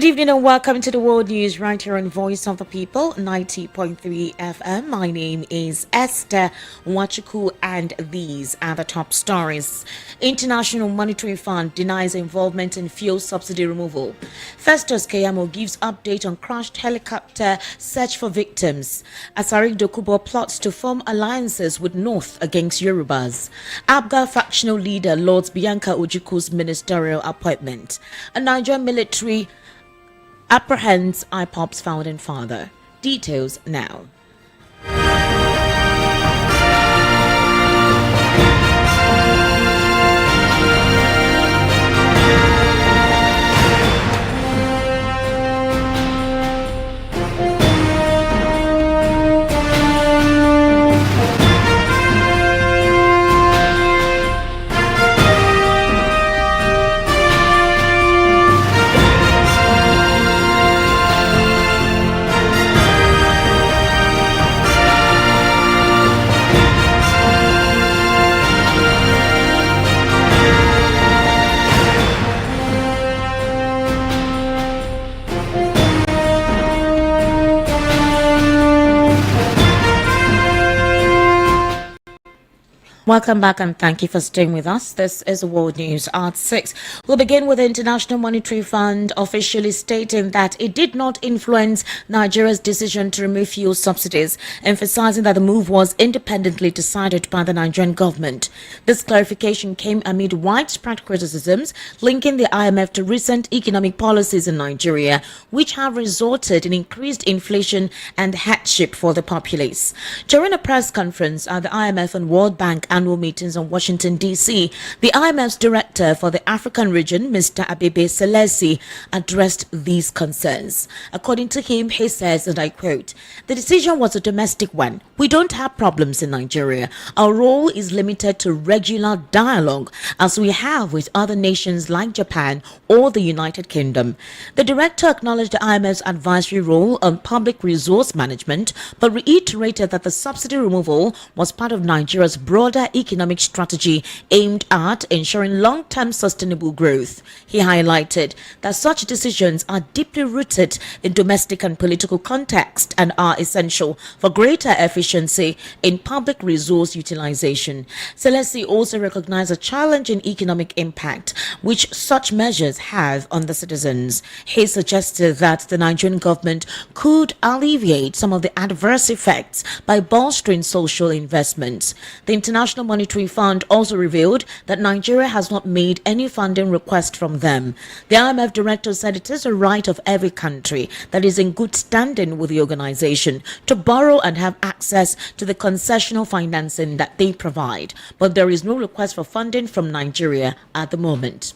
Good evening and welcome to the World News right here on Voice of the People, 90.3 FM. My name is Esther Wachuku and these are the top stories. International Monetary Fund denies involvement in fuel subsidy removal. Festus Keyamo gives update on crashed helicopter search for victims. Asari Dokubo plots to form alliances with North against Yorubas. APGA factional leader Lords Bianca Ojukwu's ministerial appointment. A Nigerian military apprehends IPOB's founding father. Details now. Welcome back and thank you for staying with us. This is World News at 6. We'll begin with the International Monetary Fund officially stating that it did not influence Nigeria's decision to remove fuel subsidies, emphasizing that the move was independently decided by the Nigerian government. This clarification came amid widespread criticisms linking the IMF to recent economic policies in Nigeria, which have resulted in increased inflation and hardship for the populace. During a press conference at the IMF and World Bank annual meetings in Washington, D.C., the IMF's director for the African region, Mr. Abebe Selesi, addressed these concerns. According to him, he says, and I quote, "The decision was a domestic one. We don't have problems in Nigeria. Our role is limited to regular dialogue, as we have with other nations like Japan or the United Kingdom." The director acknowledged the IMF's advisory role on public resource management, but reiterated that the subsidy removal was part of Nigeria's broader economic strategy aimed at ensuring long-term sustainable growth. He highlighted that such decisions are deeply rooted in domestic and political context and are essential for greater efficiency in public resource utilization. Selesi also recognized a challenge in economic impact which such measures have on the citizens. He suggested that the Nigerian government could alleviate some of the adverse effects by bolstering social investments. The International Monetary Fund also revealed that Nigeria has not made any funding request from them. The IMF director said it is a right of every country that is in good standing with the organization to borrow and have access to the concessional financing that they provide, but there is no request for funding from Nigeria at the moment.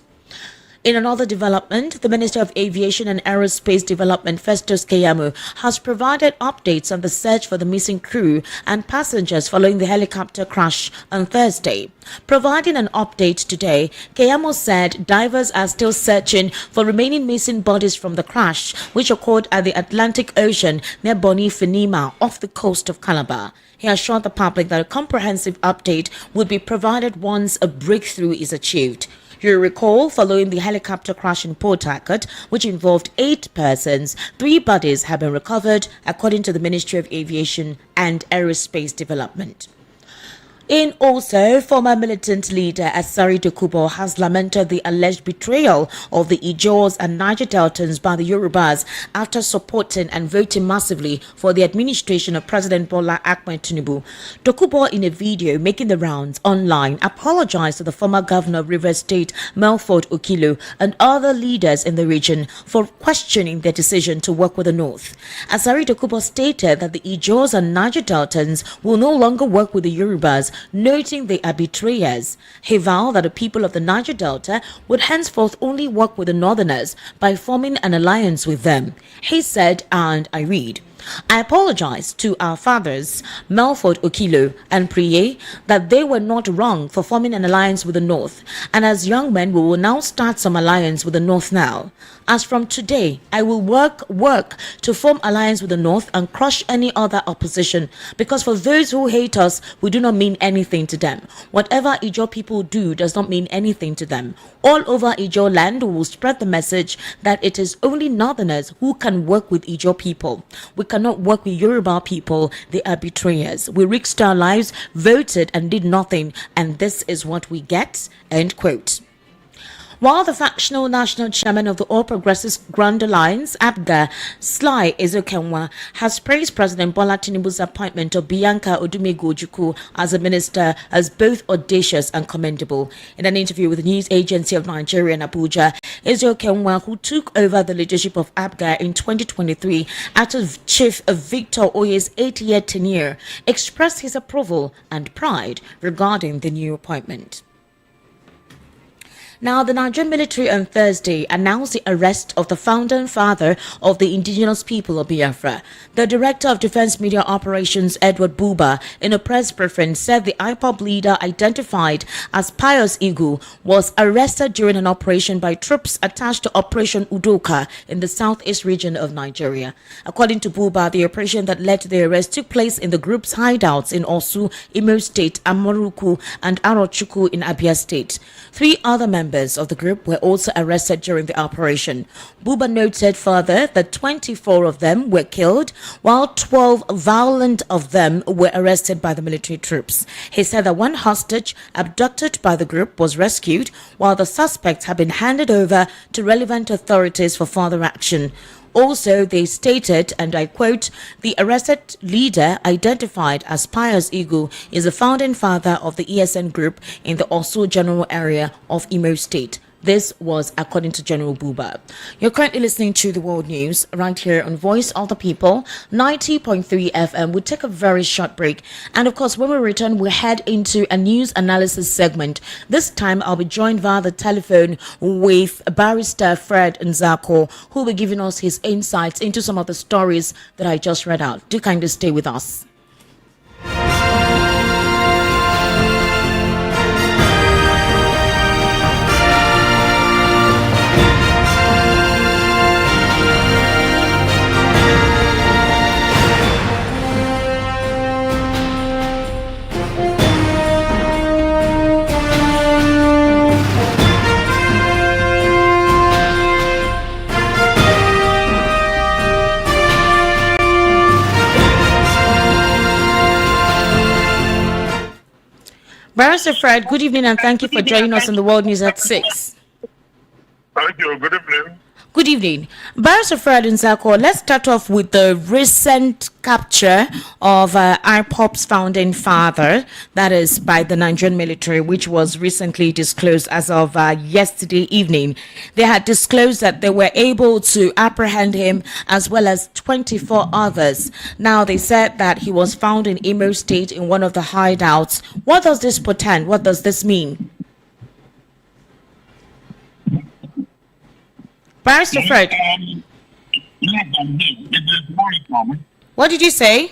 In another development, the Minister of Aviation and Aerospace Development, Festus Keyamo, has provided updates on the search for the missing crew and passengers following the helicopter crash on Thursday. Providing an update today, Keyamo said divers are still searching for remaining missing bodies from the crash, which occurred at the Atlantic Ocean near Boni Finima off the coast of Calabar. He assured the public that a comprehensive update would be provided once a breakthrough is achieved. You recall, following the helicopter crash in Port Harcourt, which involved 8 persons, 3 bodies have been recovered, according to the Ministry of Aviation and Aerospace Development. In also, former militant leader Asari Dokubo has lamented the alleged betrayal of the Ijaws and Niger Deltans by the Yorubas after supporting and voting massively for the administration of President Bola Ahmed Tinubu. Dokubo, in a video making the rounds online, apologized to the former governor of Rivers State, Melford Okilo, and other leaders in the region for questioning their decision to work with the North. Asari Dokubo stated that the Ijaws and Niger Deltans will no longer work with the Yorubas, noting they are betrayers. He vowed that the people of the Niger Delta would henceforth only work with the Northerners by forming an alliance with them. He said, and I read, I apologize to our fathers, Melford Okilo and Priye, that they were not wrong for forming an alliance with the North, and as young men we will now start some alliance with the North now. As from today, I will work to form alliance with the North and crush any other opposition, because for those who hate us, we do not mean anything to them. Whatever Ijaw people do does not mean anything to them. All over Ijaw land, we will spread the message that it is only Northerners who can work with Ijaw people. We cannot work with Yoruba people. They are betrayers. We risked our lives, voted and did nothing, and this is what we get. End quote. While the factional national chairman of the All Progressives Grand Alliance, APGA, Sly Ezokenwa, has praised President Bola Tinubu's appointment of Bianca Odumegu Ojukwu as a minister as both audacious and commendable. In an interview with the news agency of Nigeria in Abuja, Ezokenwa, who took over the leadership of APGA in 2023 after Chief Victor Oye's 8-year tenure, expressed his approval and pride regarding the new appointment. Now, the Nigerian military on Thursday announced the arrest of the founding father of the indigenous people of Biafra. The Director of Defense Media Operations, Edward Buba, in a press conference said the IPOB leader identified as Pius Igu was arrested during an operation by troops attached to Operation Udoka in the southeast region of Nigeria. According to Buba, the operation that led to the arrest took place in the group's hideouts in Osu, Imo State, Amoruku, and Arochukwu in Abia State. 3 other members of the group were also arrested during the operation. Buba noted further that 24 of them were killed, while 12 violent of them were arrested by the military troops. He said that one hostage abducted by the group was rescued, while the suspects have been handed over to relevant authorities for further action. Also, they stated, and I quote, the arrested leader, identified as Pius Igu, is the founding father of the ESN group in the Osu general area of Imo State. This was according to General Buba. You're currently listening to the World News right here on Voice of the People, 90.3 FM. We'll take a very short break. And of course, when we return, we'll head into a news analysis segment. This time, I'll be joined via the telephone with Barrister Fred Nzako, who will be giving us his insights into some of the stories that I just read out. Do kindly stay with us. Barrister Fred, good evening and thank you for joining us on the World News at 6. Thank you. Good evening. Good evening. Barrister Fred Nzako, let's start off with the recent capture of IPOB's founding father, that is by the Nigerian military, which was recently disclosed as of yesterday evening. They had disclosed that they were able to apprehend him as well as 24 others. Now, they said that he was found in Imo State in one of the hideouts. What does this portend? What does this mean? Barrister Fred. What did you say?